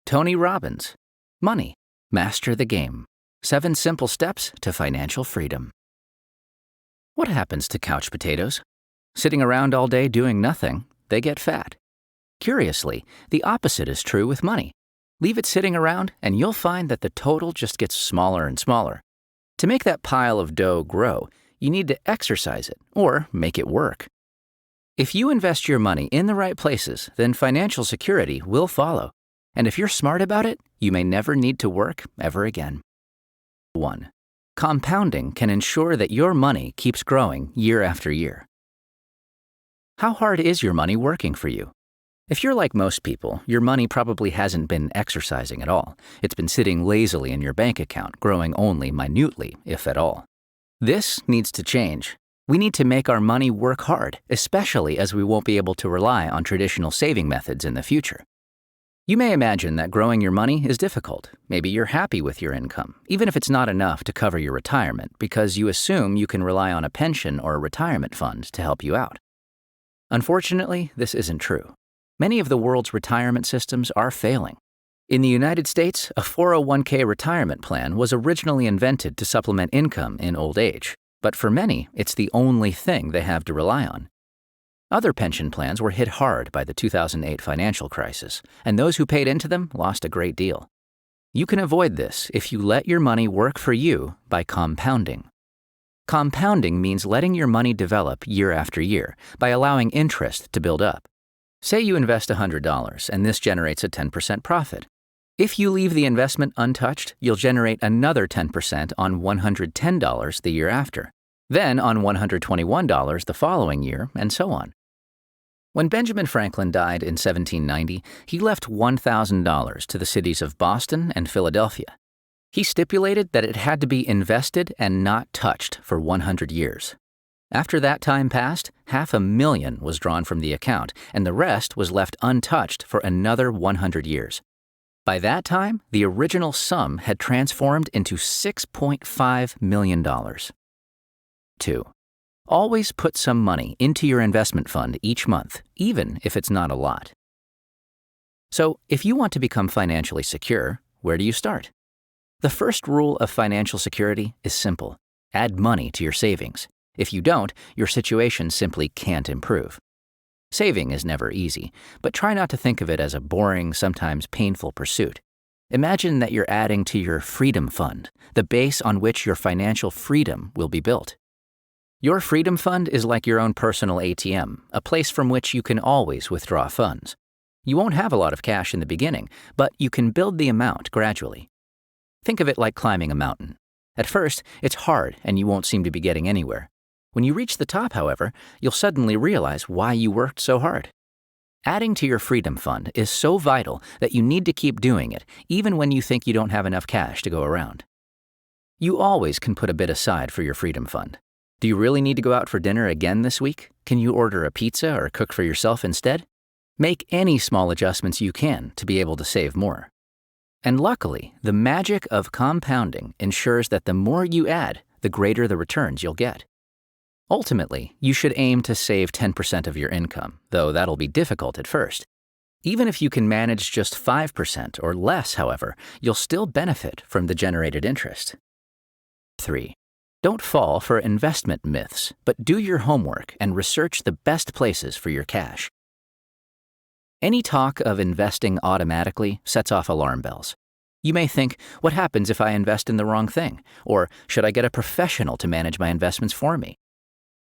Tony Robbins. Money. Master the game. 7 simple steps to financial freedom. What happens to couch potatoes? Sitting around all day doing nothing, they get fat. Curiously, the opposite is true with money. Leave it sitting around and you'll find that the total just gets smaller and smaller. To make that pile of dough grow, you need to exercise it or make it work. If you invest your money in the right places, then financial security will follow. And if you're smart about it, you may never need to work ever again. 1. Compounding can ensure that your money keeps growing year after year. How hard is your money working for you? If you're like most people, your money probably hasn't been exercising at all. It's been sitting lazily in your bank account, growing only minutely, if at all. This needs to change. We need to make our money work hard, especially as we won't be able to rely on traditional saving methods in the future. You may imagine that growing your money is difficult. Maybe you're happy with your income, even if it's not enough to cover your retirement, because you assume you can rely on a pension or a retirement fund to help you out. Unfortunately, this isn't true. Many of the world's retirement systems are failing. In the United States, a 401k retirement plan was originally invented to supplement income in old age, but for many, it's the only thing they have to rely on. Other pension plans were hit hard by the 2008 financial crisis, and those who paid into them lost a great deal. You can avoid this if you let your money work for you by compounding. Compounding means letting your money develop year after year by allowing interest to build up. Say you invest $100 and this generates a 10% profit. If you leave the investment untouched, you'll generate another 10% on $110 the year after, then on $121 the following year, and so on. When Benjamin Franklin died in 1790, he left $1,000 to the cities of Boston and Philadelphia. He stipulated that it had to be invested and not touched for 100 years. After that time passed, $500,000 was drawn from the account, and the rest was left untouched for another 100 years. By that time, the original sum had transformed into $6.5 million. 2. Always put some money into your investment fund each month, even if it's not a lot. So, if you want to become financially secure, where do you start? The first rule of financial security is simple. Add money to your savings. If you don't, your situation simply can't improve. Saving is never easy, but try not to think of it as a boring, sometimes painful pursuit. Imagine that you're adding to your freedom fund, the base on which your financial freedom will be built. Your freedom fund is like your own personal ATM, a place from which you can always withdraw funds. You won't have a lot of cash in the beginning, but you can build the amount gradually. Think of it like climbing a mountain. At first, it's hard and you won't seem to be getting anywhere. When you reach the top, however, you'll suddenly realize why you worked so hard. Adding to your freedom fund is so vital that you need to keep doing it, even when you think you don't have enough cash to go around. You always can put a bit aside for your freedom fund. Do you really need to go out for dinner again this week? Can you order a pizza or cook for yourself instead? Make any small adjustments you can to be able to save more. And luckily, the magic of compounding ensures that the more you add, the greater the returns you'll get. Ultimately, you should aim to save 10% of your income, though that'll be difficult at first. Even if you can manage just 5% or less, however, you'll still benefit from the generated interest. 3. Don't fall for investment myths, but do your homework and research the best places for your cash. Any talk of investing automatically sets off alarm bells. You may think, what happens if I invest in the wrong thing? Or should I get a professional to manage my investments for me?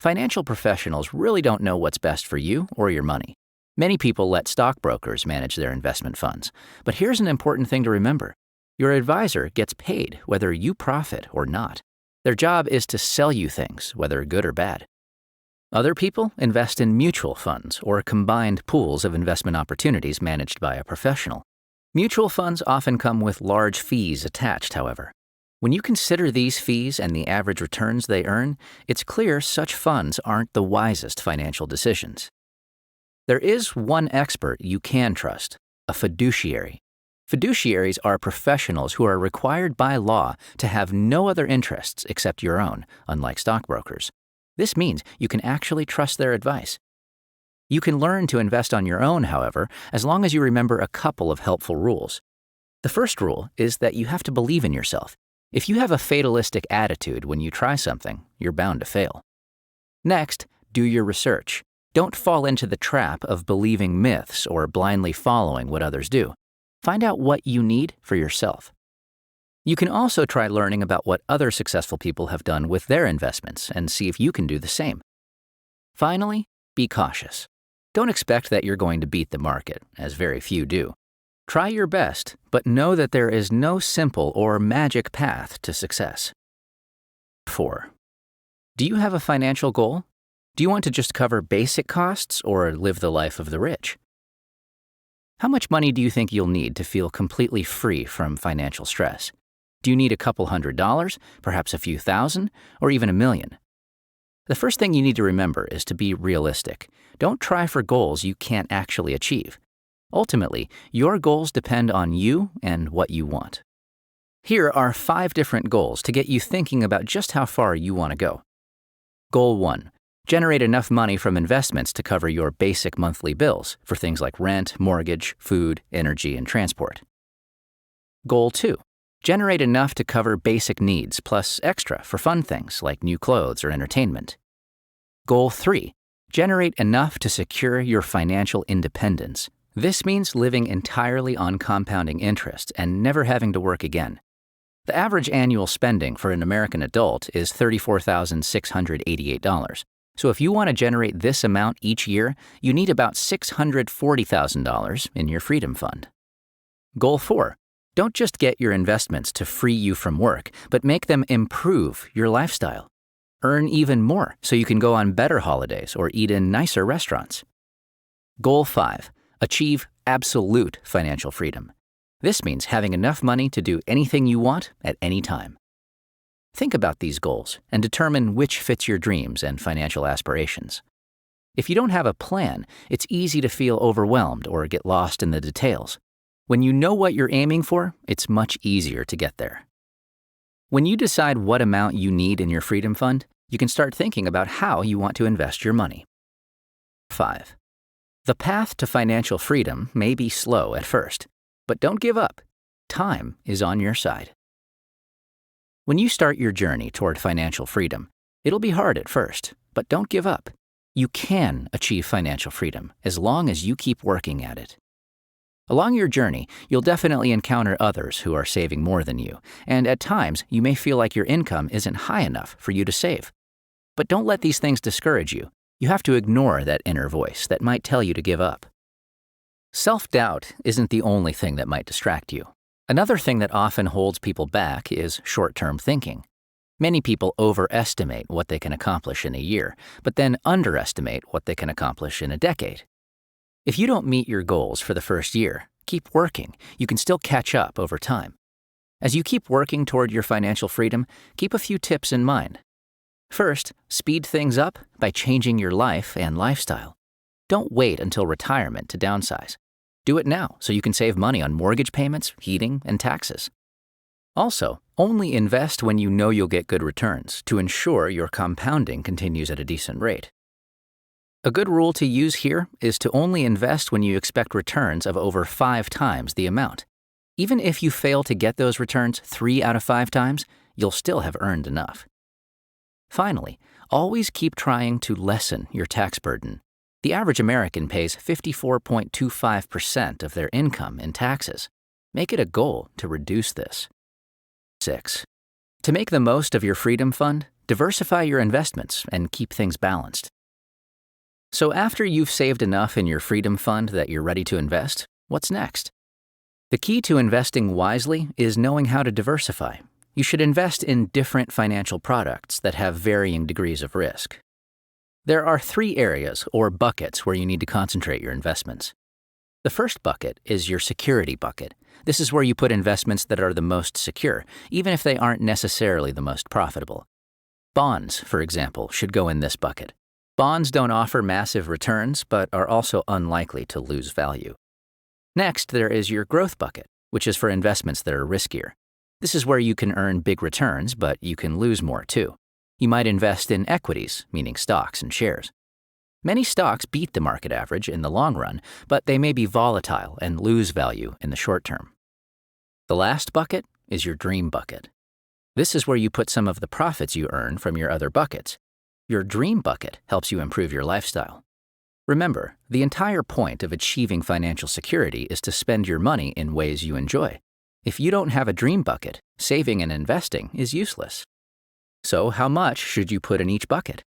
Financial professionals really don't know what's best for you or your money. Many people let stockbrokers manage their investment funds. But here's an important thing to remember. Your advisor gets paid whether you profit or not. Their job is to sell you things, whether good or bad. Other people invest in mutual funds or combined pools of investment opportunities managed by a professional. Mutual funds often come with large fees attached, however. When you consider these fees and the average returns they earn, it's clear such funds aren't the wisest financial decisions. There is one expert you can trust, a fiduciary. Fiduciaries are professionals who are required by law to have no other interests except your own, unlike stockbrokers. This means you can actually trust their advice. You can learn to invest on your own, however, as long as you remember a couple of helpful rules. The first rule is that you have to believe in yourself. If you have a fatalistic attitude when you try something, you're bound to fail. Next, do your research. Don't fall into the trap of believing myths or blindly following what others do. Find out what you need for yourself. You can also try learning about what other successful people have done with their investments and see if you can do the same. Finally, be cautious. Don't expect that you're going to beat the market, as very few do. Try your best, but know that there is no simple or magic path to success. 4. Do you have a financial goal? Do you want to just cover basic costs or live the life of the rich? How much money do you think you'll need to feel completely free from financial stress? Do you need a couple $100, perhaps a few thousand, or even $1 million? The first thing you need to remember is to be realistic. Don't try for goals you can't actually achieve. Ultimately, your goals depend on you and what you want. Here are 5 different goals to get you thinking about just how far you want to go. Goal 1. Generate enough money from investments to cover your basic monthly bills for things like rent, mortgage, food, energy, and transport. Goal 2. Generate enough to cover basic needs plus extra for fun things like new clothes or entertainment. Goal 3. Generate enough to secure your financial independence. This means living entirely on compounding interest and never having to work again. The average annual spending for an American adult is $34,688. So if you want to generate this amount each year, you need about $640,000 in your Freedom Fund. Goal 4. Don't just get your investments to free you from work, but make them improve your lifestyle. Earn even more so you can go on better holidays or eat in nicer restaurants. Goal 5. Achieve absolute financial freedom. This means having enough money to do anything you want at any time. Think about these goals and determine which fits your dreams and financial aspirations. If you don't have a plan, it's easy to feel overwhelmed or get lost in the details. When you know what you're aiming for, it's much easier to get there. When you decide what amount you need in your Freedom Fund, you can start thinking about how you want to invest your money. 5. The path to financial freedom may be slow at first, but don't give up. Time is on your side. When you start your journey toward financial freedom, it'll be hard at first, but don't give up. You can achieve financial freedom as long as you keep working at it. Along your journey, you'll definitely encounter others who are saving more than you, and at times you may feel like your income isn't high enough for you to save. But don't let these things discourage you. You have to ignore that inner voice that might tell you to give up. Self-doubt isn't the only thing that might distract you. Another thing that often holds people back is short-term thinking. Many people overestimate what they can accomplish in a year, but then underestimate what they can accomplish in a decade. If you don't meet your goals for the first year, keep working. You can still catch up over time. As you keep working toward your financial freedom, keep a few tips in mind. First, speed things up by changing your life and lifestyle. Don't wait until retirement to downsize. Do it now so you can save money on mortgage payments, heating, and taxes. Also, only invest when you know you'll get good returns to ensure your compounding continues at a decent rate. A good rule to use here is to only invest when you expect returns of over 5 times the amount. Even if you fail to get those returns 3 out of 5 times, you'll still have earned enough. Finally, always keep trying to lessen your tax burden. The average American pays 54.25% of their income in taxes. Make it a goal to reduce this. 6. To make the most of your Freedom Fund, diversify your investments and keep things balanced. So after you've saved enough in your Freedom Fund that you're ready to invest, what's next? The key to investing wisely is knowing how to diversify. You should invest in different financial products that have varying degrees of risk. There are 3 areas or buckets where you need to concentrate your investments. The first bucket is your security bucket. This is where you put investments that are the most secure, even if they aren't necessarily the most profitable. Bonds, for example, should go in this bucket. Bonds don't offer massive returns, but are also unlikely to lose value. Next, there is your growth bucket, which is for investments that are riskier. This is where you can earn big returns, but you can lose more too. You might invest in equities, meaning stocks and shares. Many stocks beat the market average in the long run, but they may be volatile and lose value in the short term. The last bucket is your dream bucket. This is where you put some of the profits you earn from your other buckets. Your dream bucket helps you improve your lifestyle. Remember, the entire point of achieving financial security is to spend your money in ways you enjoy. If you don't have a dream bucket, saving and investing is useless. So how much should you put in each bucket?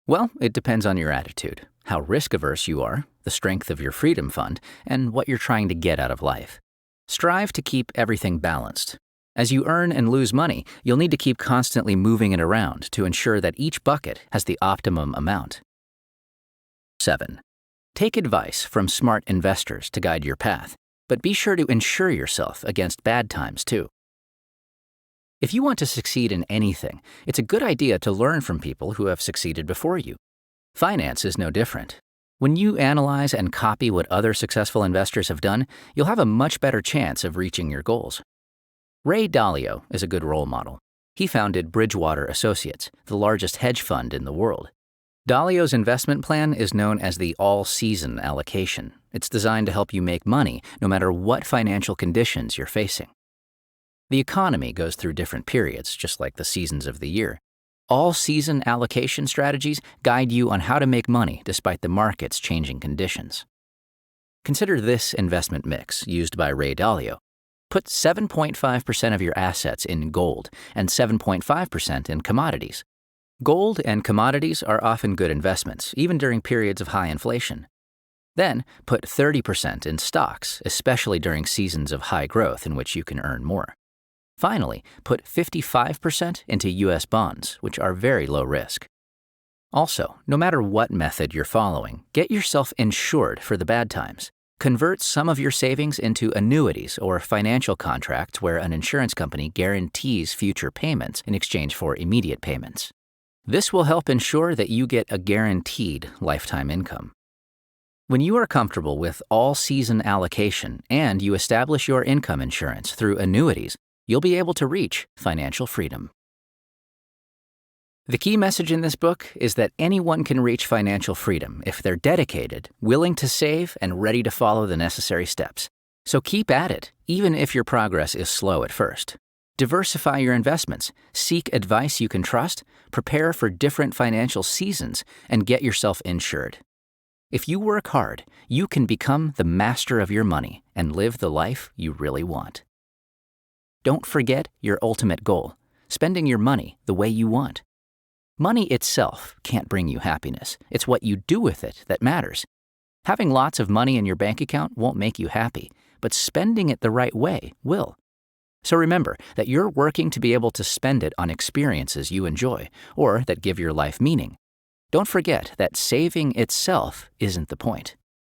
Well, it depends on your attitude, how risk-averse you are, the strength of your freedom fund, and what you're trying to get out of life. Strive to keep everything balanced. As you earn and lose money, you'll need to keep constantly moving it around to ensure that each bucket has the optimum amount. 7. Take advice from smart investors to guide your path, but be sure to insure yourself against bad times too. If you want to succeed in anything, it's a good idea to learn from people who have succeeded before you. Finance is no different. When you analyze and copy what other successful investors have done, you'll have a much better chance of reaching your goals. Ray Dalio is a good role model. He founded Bridgewater Associates, the largest hedge fund in the world. Dalio's investment plan is known as the all-season allocation. It's designed to help you make money no matter what financial conditions you're facing. The economy goes through different periods, just like the seasons of the year. All-season allocation strategies guide you on how to make money despite the market's changing conditions. Consider this investment mix used by Ray Dalio. Put 7.5% of your assets in gold and 7.5% in commodities. Gold and commodities are often good investments, even during periods of high inflation. Then, put 30% in stocks, especially during seasons of high growth in which you can earn more. Finally, put 55% into U.S. bonds, which are very low risk. Also, no matter what method you're following, get yourself insured for the bad times. Convert some of your savings into annuities or financial contracts where an insurance company guarantees future payments in exchange for immediate payments. This will help ensure that you get a guaranteed lifetime income. When you are comfortable with all-season allocation and you establish your income insurance through annuities, you'll be able to reach financial freedom. The key message in this book is that anyone can reach financial freedom if they're dedicated, willing to save, and ready to follow the necessary steps. So keep at it, even if your progress is slow at first. Diversify your investments, seek advice you can trust, prepare for different financial seasons, and get yourself insured. If you work hard, you can become the master of your money and live the life you really want. Don't forget your ultimate goal, spending your money the way you want. Money itself can't bring you happiness. It's what you do with it that matters. Having lots of money in your bank account won't make you happy, but spending it the right way will. So remember that you're working to be able to spend it on experiences you enjoy or that give your life meaning. Don't forget that saving itself isn't the point.